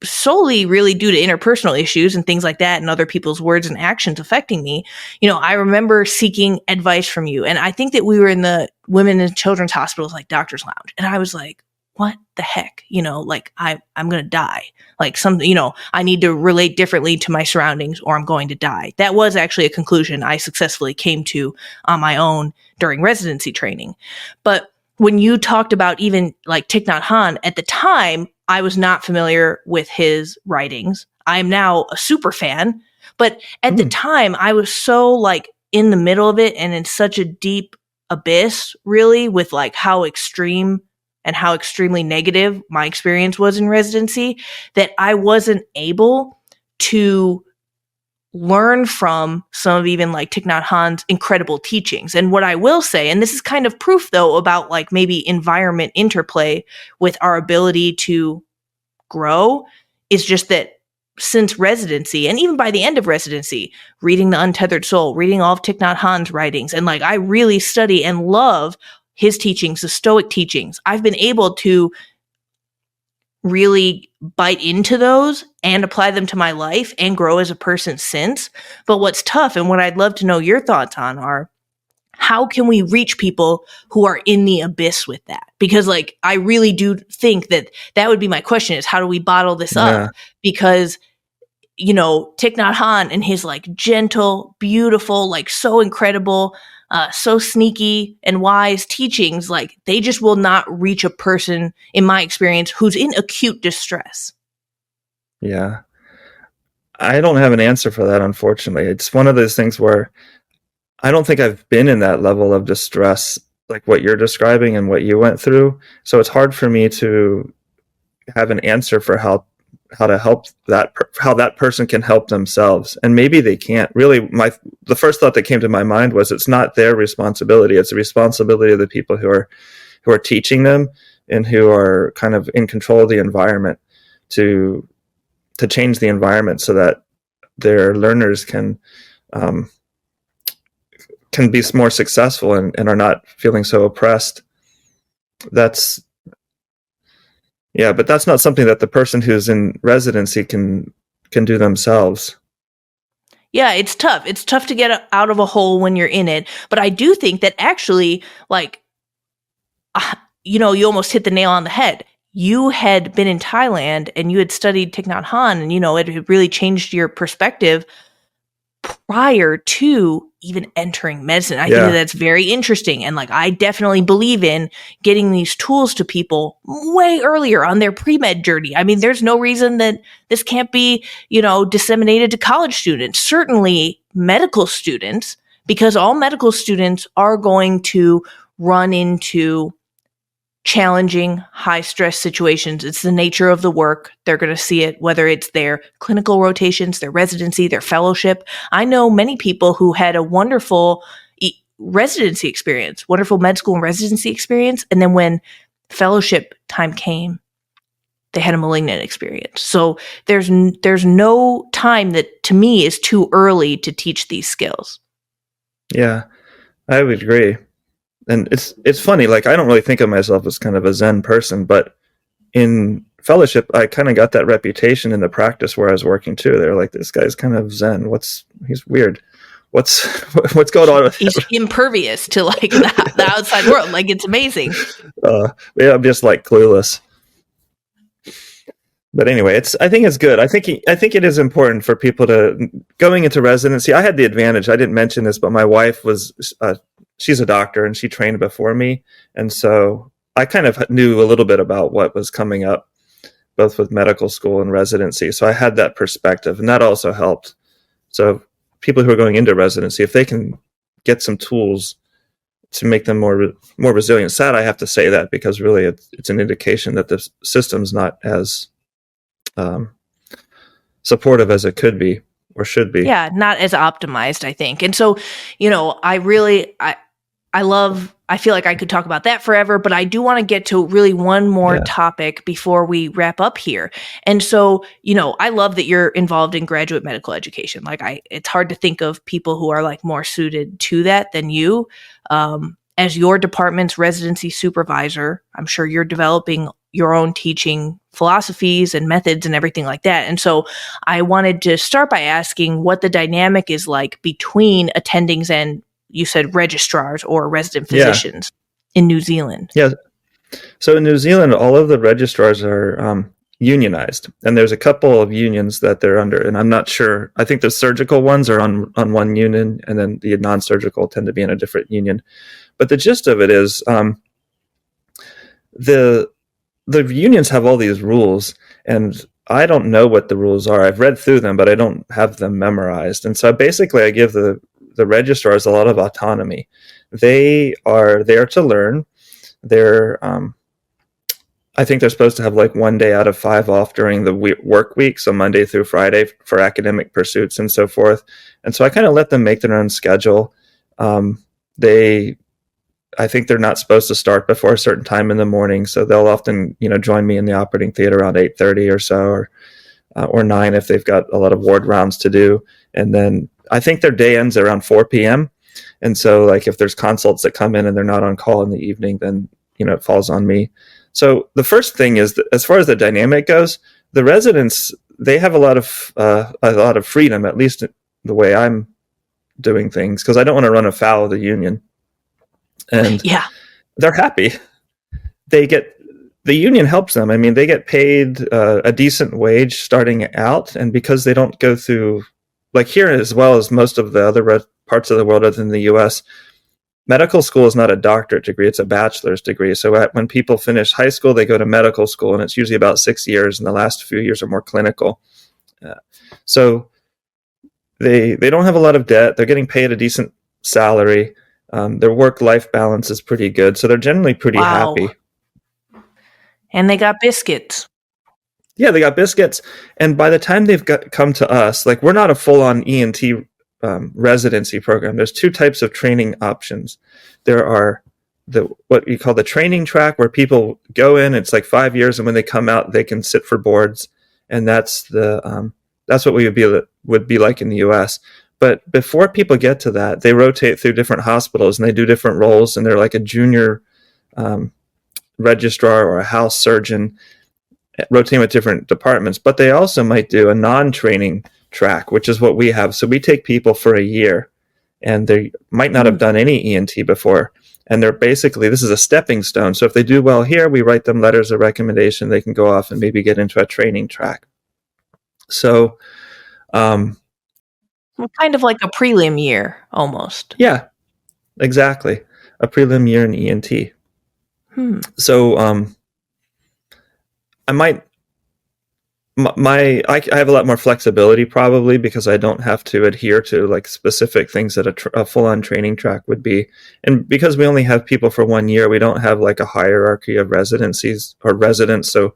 solely really due to interpersonal issues and things like that, and other people's words and actions affecting me. I remember seeking advice from you. And I think that we were in the women and children's hospitals, like doctor's lounge. And I was like, what the heck? Like I'm going to die. Like I need to relate differently to my surroundings or I'm going to die. That was actually a conclusion I successfully came to on my own during residency training. But when you talked about even like Thich Nhat Hanh, at the time, I was not familiar with his writings. I'm now a super fan, but at the time I was so like in the middle of it and in such a deep abyss, really, with like how extreme and how extremely negative my experience was in residency, that I wasn't able to learn from some of even like Thich Nhat Hanh's incredible teachings. And what I will say, and this is kind of proof though about like maybe environment interplay with our ability to grow, is just that since residency, and even by the end of residency, reading The Untethered Soul, reading all of Thich Nhat Hanh's writings, and like I really study and love his teachings, the Stoic teachings, I've been able to really bite into those and apply them to my life and grow as a person since. But what's tough, and what I'd love to know your thoughts on, are how can we reach people who are in the abyss with that? Because like, I really do think that would be my question, is how do we bottle this up? Because, Thich Nhat Hanh and his like gentle, beautiful, like so incredible, so sneaky and wise teachings, like they just will not reach a person, in my experience, who's in acute distress. Yeah. I don't have an answer for that, unfortunately. It's one of those things where I don't think I've been in that level of distress, like what you're describing and what you went through. So it's hard for me to have an answer for how to help how that person can help themselves. And maybe they can't. Really, the first thought that came to my mind was it's not their responsibility. It's the responsibility of the people who are teaching them and who are kind of in control of the environment to change the environment so that their learners can be more successful and are not feeling so oppressed. But that's not something that the person who's in residency can do themselves. Yeah, it's tough. It's tough to get out of a hole when you're in it. But I do think that actually, like, you almost hit the nail on the head. You had been in Thailand and you had studied Thich Nhat Hanh, and, it had really changed your perspective prior to even entering medicine. I think that's very interesting. And like, I definitely believe in getting these tools to people way earlier on their pre-med journey. I mean, there's no reason that this can't be, disseminated to college students, certainly medical students, because all medical students are going to run into challenging, high stress situations. It's the nature of the work. They're going to see it, whether it's their clinical rotations, their residency, their fellowship. I know many people who had a wonderful residency experience, wonderful med school and residency experience. And then when fellowship time came, they had a malignant experience. So there's no time that to me is too early to teach these skills. Yeah, I would agree. And it's funny, like I don't really think of myself as kind of a Zen person, but in fellowship, I kind of got that reputation in the practice where I was working too. They're like, this guy's kind of Zen. He's weird. What's going on with him? He's impervious to like the outside world. Like it's amazing. Yeah, I'm just like clueless. But anyway, I think it's good. I think it is important for people to going into residency. I had the advantage. I didn't mention this, but my wife was she's a doctor and she trained before me, and so I kind of knew a little bit about what was coming up, both with medical school and residency. So I had that perspective, and that also helped. So people who are going into residency, if they can get some tools to make them more resilient. Sad, I have to say that, because really it's an indication that the system's not as supportive as it could be or should be. Yeah, not as optimized, I think. And so, I feel like I could talk about that forever, but I do want to get to really one more topic before we wrap up here. And so, I love that you're involved in graduate medical education. It's hard to think of people who are like more suited to that than you. As your department's residency supervisor, I'm sure you're developing your own teaching philosophies and methods and everything like that. And so I wanted to start by asking what the dynamic is like between attendings and, you said, registrars or resident physicians in New Zealand. Yeah. So in New Zealand, all of the registrars are unionized, and there's a couple of unions that they're under, and I'm not sure. I think the surgical ones are on one union, and then the non-surgical tend to be in a different union. But the gist of it is the unions have all these rules, and I don't know what the rules are. I've read through them, but I don't have them memorized. And so basically I give the registrars a lot of autonomy. They are there to learn. I think they're supposed to have like 1 day out of 5 off during the work week, so Monday through Friday, for academic pursuits and so forth. And so I kind of let them make their own schedule. I think they're not supposed to start before a certain time in the morning, so they'll often, join me in the operating theater around 8:30 or so, or 9 if they've got a lot of ward rounds to do. And then I think their day ends around 4 p.m. And so, like, if there's consults that come in and they're not on call in the evening, then it falls on me. So the first thing is that as far as the dynamic goes, the residents, they have a lot of freedom, at least the way I'm doing things, because I don't want to run afoul of the union. And they're happy. The union helps them. I mean, they get paid a decent wage starting out, and because they don't go through, like here as well as most of the other parts of the world other than the U.S., medical school is not a doctorate degree, it's a bachelor's degree. So when people finish high school, they go to medical school, and it's usually about 6 years, and the last few years are more clinical. So they don't have a lot of debt. They're getting paid a decent salary. Their work-life balance is pretty good, so they're generally pretty happy. And they got biscuits. Yeah, they got biscuits. And by the time they've come to us, like, we're not a full-on ENT residency program. There's 2 types of training options. There are what you call the training track, where people go in. It's like 5 years, and when they come out, they can sit for boards, and that's what we would be like in the U.S. But before people get to that, they rotate through different hospitals, and they do different roles, and they're like a junior registrar or a house surgeon, rotating with different departments. But they also might do a non-training track, which is what we have. So we take people for a year, and they might not have done any ENT before. And they're basically, this is a stepping stone. So if they do well here, we write them letters of recommendation. They can go off and maybe get into a training track. So, kind of like a prelim year, almost. Yeah, exactly. A prelim year in ENT. So I might I have a lot more flexibility probably because I don't have to adhere to like specific things that a full-on training track would be. And because we only have people for 1 year, we don't have like a hierarchy of residencies or residents. So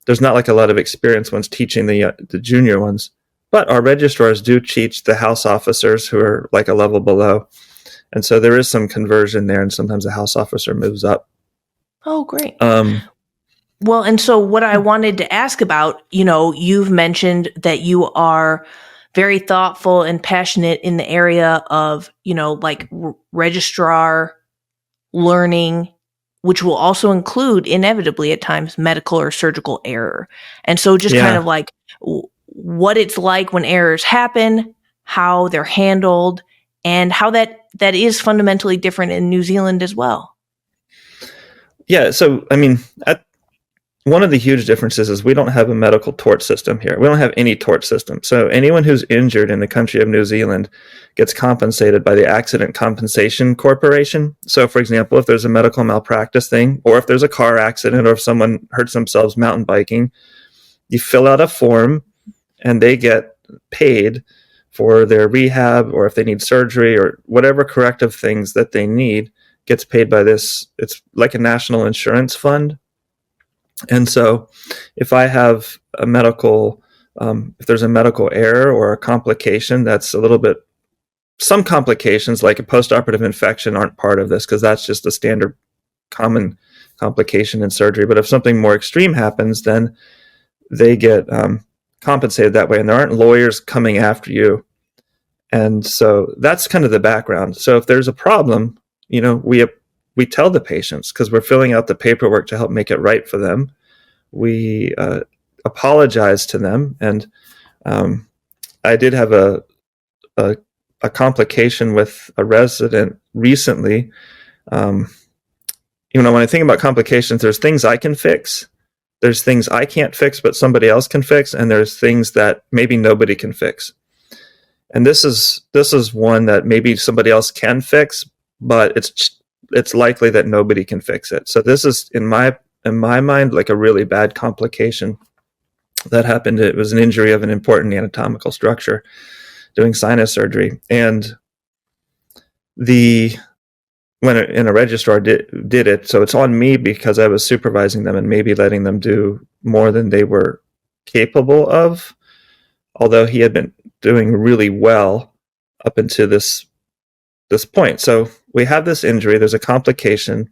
there's not like a lot of experience ones teaching the junior ones. But our registrars do teach the house officers who are like a level below. And so there is some conversion there, and sometimes the house officer moves up. Oh, great. Well, and so what I wanted to ask about, you've mentioned that you are very thoughtful and passionate in the area of, like registrar learning, which will also include inevitably at times medical or surgical error. And so just kind of like what it's like when errors happen, how they're handled, and how that is fundamentally different in New Zealand as well. Yeah. So, I mean, one of the huge differences is we don't have a medical tort system here. We don't have any tort system. So anyone who's injured in the country of New Zealand gets compensated by the Accident Compensation Corporation. So, for example, if there's a medical malpractice thing, or if there's a car accident, or if someone hurts themselves mountain biking, you fill out a form and they get paid for their rehab, or if they need surgery or whatever corrective things that they need gets paid by this. It's like a national insurance fund. And so if I have a medical, if there's a medical error or a complication that's a little bit, some complications like a postoperative infection aren't part of this because that's just a standard common complication in surgery. But if something more extreme happens, then they get compensated that way, and there aren't lawyers coming after you. And so that's kind of the background. So if there's a problem, we tell the patients because we're filling out the paperwork to help make it right for them. We apologize to them, and I did have a complication with a resident recently. When I think about complications, there's things I can fix. There's things I can't fix, but somebody else can fix, and there's things that maybe nobody can fix. And this is one that maybe somebody else can fix, but it's likely that nobody can fix it. So this is in my mind like a really bad complication that happened. It was an injury of an important anatomical structure doing sinus surgery, and when a registrar did it, so it's on me because I was supervising them and maybe letting them do more than they were capable of, although he had been doing really well up until this point. So we have this injury, there's a complication,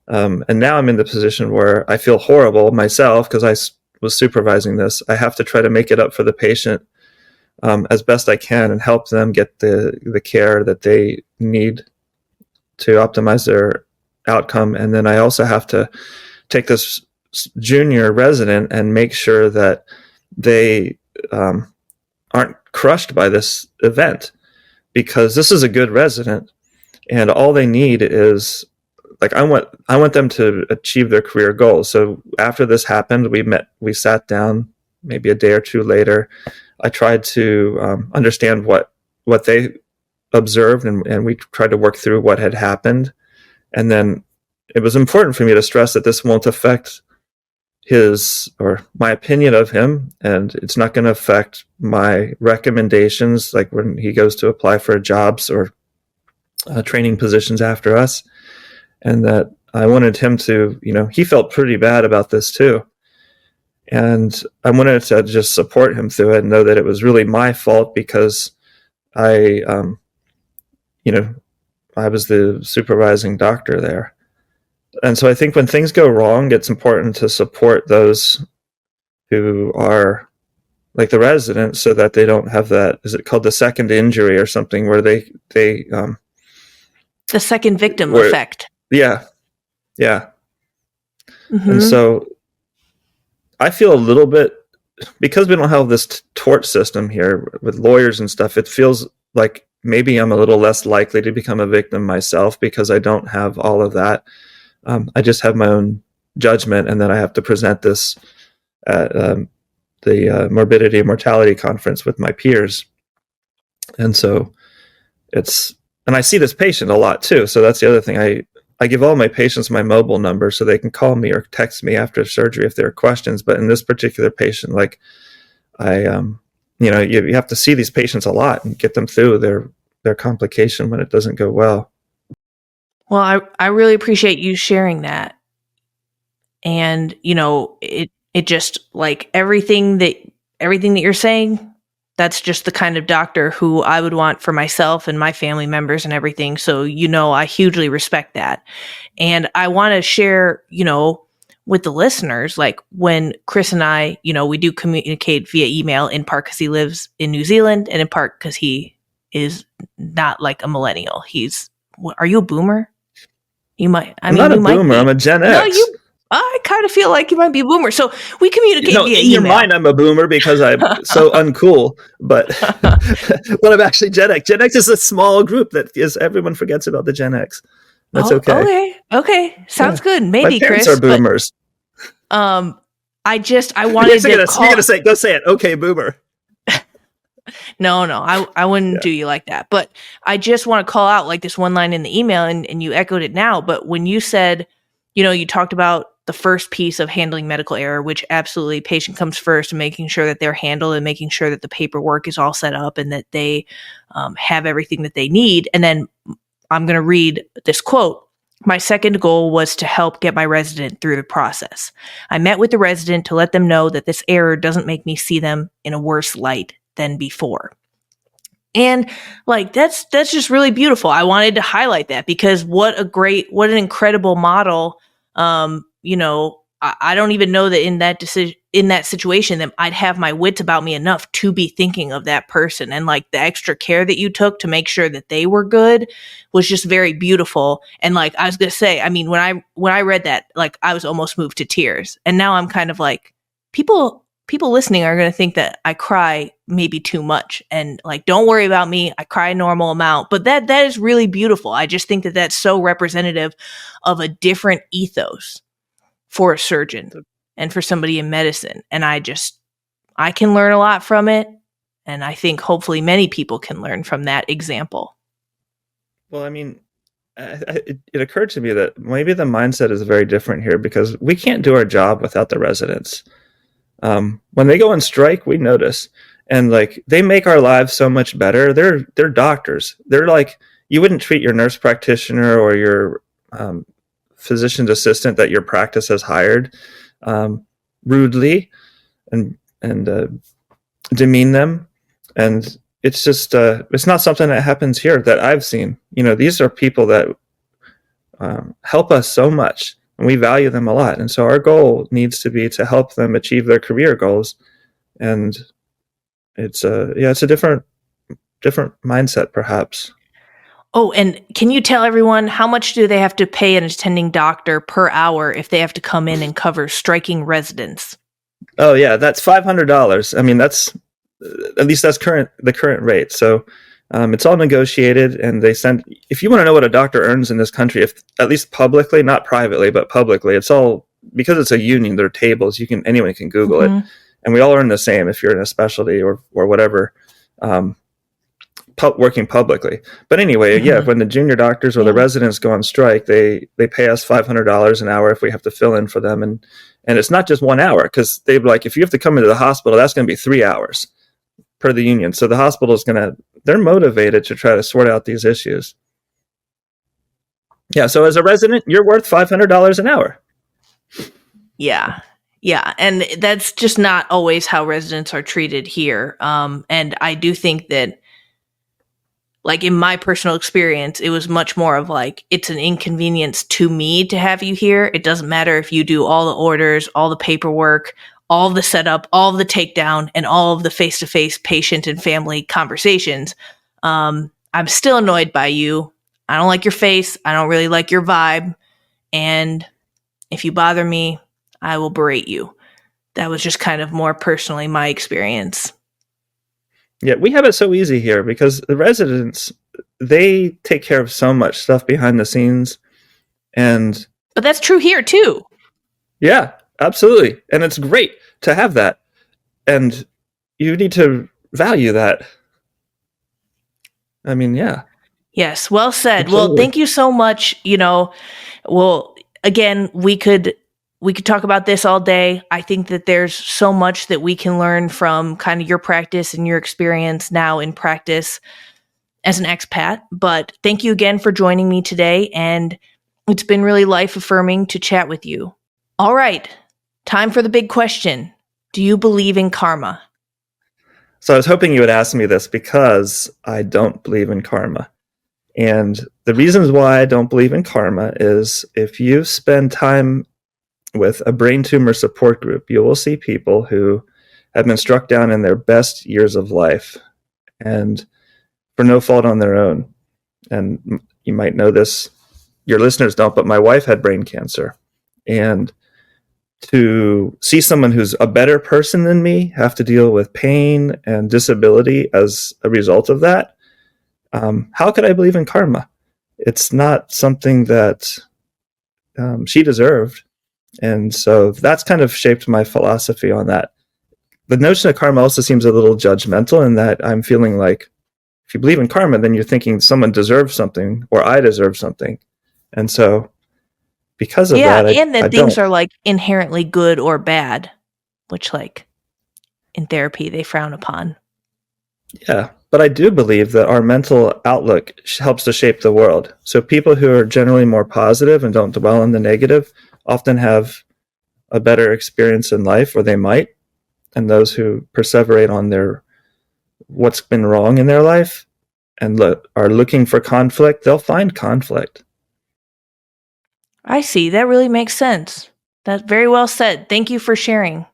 and now I'm in the position where I feel horrible myself because I was supervising this. I have to try to make it up for the patient as best I can and help them get the care that they need to optimize their outcome. And then I also have to take this junior resident and make sure that they aren't crushed by this event, because this is a good resident and all they need is I want them to achieve their career goals. So after this happened, we sat down maybe a day or two later. I tried to understand what they observed, and we tried to work through what had happened. And then it was important for me to stress that this won't affect his or my opinion of him, and it's not going to affect my recommendations, like when he goes to apply for jobs or training positions after us. And that I wanted him to, he felt pretty bad about this too. And I wanted to just support him through it and know that it was really my fault because I was the supervising doctor there. And so I think when things go wrong, it's important to support those who are like the residents so that they don't have that, is it called the second injury or something, where they the second victim effect. Yeah. Yeah. Mm-hmm. And so I feel a little bit, because we don't have this tort system here with lawyers and stuff, it feels like maybe I'm a little less likely to become a victim myself because I don't have all of that. I just have my own judgment, and then I have to present this at the Morbidity and Mortality Conference with my peers. And so and I see this patient a lot too. So that's the other thing. I I give all my patients my mobile number so they can call me or text me after surgery if there are questions. But in this particular patient, like you have to see these patients a lot and get them through their complication when it doesn't go well. Well, I really appreciate you sharing that. And, it just like everything that you're saying, that's just the kind of doctor who I would want for myself and my family members and everything. So, I hugely respect that. And I want to share, with the listeners, like when Chris and I, we do communicate via email, in part because he lives in New Zealand and in part because he is not like a millennial. Are you a boomer? You might. I'm not a boomer. I'm a Gen X. No, I kind of feel like you might be a boomer. So we communicate via email. In your mind, I'm a boomer because I'm so uncool. But but I'm actually Gen X. Gen X is a small group everyone forgets about the Gen X. That's okay. Okay. Sounds good. Maybe my parents Chris are boomers. But, I wanted to. You're gonna say, go say it. Okay, boomer. No, I wouldn't do you like that. But I just want to call out like this one line in the email, and you echoed it now. But when you said, you talked about the first piece of handling medical error, which absolutely patient comes first, and making sure that they're handled and making sure that the paperwork is all set up and that they have everything that they need. And then I'm going to read this quote. My second goal was to help get my resident through the process. I met with the resident to let them know that this error doesn't make me see them in a worse light than before. And like, that's just really beautiful. I wanted to highlight that because what an incredible model. I don't even know that in that situation that I'd have my wits about me enough to be thinking of that person. And like the extra care that you took to make sure that they were good was just very beautiful. And like, I was going to say, I mean, when I read that, like I was almost moved to tears. And now I'm kind of like, people listening are going to think that I cry maybe too much, and like, don't worry about me. I cry a normal amount, but that is really beautiful. I just think that that's so representative of a different ethos for a surgeon and for somebody in medicine. And I can learn a lot from it. And I think hopefully many people can learn from that example. Well, I mean, it occurred to me that maybe the mindset is very different here because we can't do our job without the residents. When they go on strike, we notice, and like they make our lives so much better. They're doctors. They're like, you wouldn't treat your nurse practitioner or your physician's assistant that your practice has hired rudely and demean them. And it's just it's not something that happens here that I've seen. These are people that help us so much. And we value them a lot. And so our goal needs to be to help them achieve their career goals. And it's a different mindset, perhaps. Oh, and can you tell everyone how much do they have to pay an attending doctor per hour if they have to come in and cover striking residents? Oh, yeah, that's $500. I mean, that's the current rate. So it's all negotiated, and they send. If you want to know what a doctor earns in this country, if at least publicly, not privately, but publicly, it's all because it's a union. There are tables. Anyone can Google it, and we all earn the same if you're in a specialty or whatever, working publicly. But anyway, when the junior doctors or the residents go on strike, they pay us $500 an hour if we have to fill in for them, and it's not just 1 hour because they're like, if you have to come into the hospital, that's going to be 3 hours per the union. So the hospital is they're motivated to try to sort out these issues. Yeah. So as a resident, you're worth $500 an hour. Yeah. And that's just not always how residents are treated here. And I do think that, like in my personal experience, it was much more of like, it's an inconvenience to me to have you here. It doesn't matter if you do all the orders, all the paperwork, all the setup, all the takedown, and all of the face-to-face patient and family conversations. I'm still annoyed by you. I don't like your face. I don't really like your vibe. And if you bother me, I will berate you. That was just kind of more personally my experience. Yeah, we have it so easy here because the residents, they take care of so much stuff behind the scenes. But that's true here too. Yeah, absolutely. And it's great to have that. And you need to value that. I mean, yeah. Yes, well said. Well, Absolutely. thank you so much. Well, again, we could talk about this all day. I think that there's so much that we can learn from kind of your practice and your experience now in practice as an expat. But thank you again for joining me today, and it's been really life affirming to chat with you. All right, time for the big question. Do you believe in karma? So I was hoping you would ask me this because I don't believe in karma. And the reasons why I don't believe in karma is if you spend time with a brain tumor support group, you will see people who have been struck down in their best years of life and for no fault on their own. And you might know this, your listeners don't, but my wife had brain cancer. And to see someone who's a better person than me have to deal with pain and disability as a result of that, how could I believe in karma? It's not something that she deserved. And so that's kind of shaped my philosophy on that. The notion of karma also seems a little judgmental in that I'm feeling like if you believe in karma, then you're thinking someone deserves something or I deserve something. And so because of that, and that I things don't. are like inherently good or bad, which like in therapy they frown upon. Yeah, but I do believe that our mental outlook helps to shape the world. So people who are generally more positive and don't dwell on the negative often have a better experience in life, or they might. And those who perseverate on what's been wrong in their life and are looking for conflict, they'll find conflict. I see. That really makes sense. That's very well said. Thank you for sharing.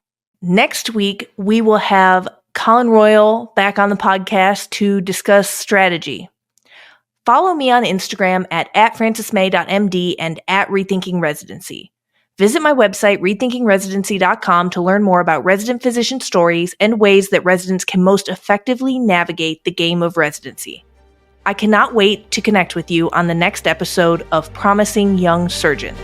Next week, we will have Colin Royal back on the podcast to discuss strategy. Follow me on Instagram at francesmei.md and at Rethinking Residency. Visit my website, rethinkingresidency.com, to learn more about resident physician stories and ways that residents can most effectively navigate the game of residency. I cannot wait to connect with you on the next episode of Promising Young Surgeon.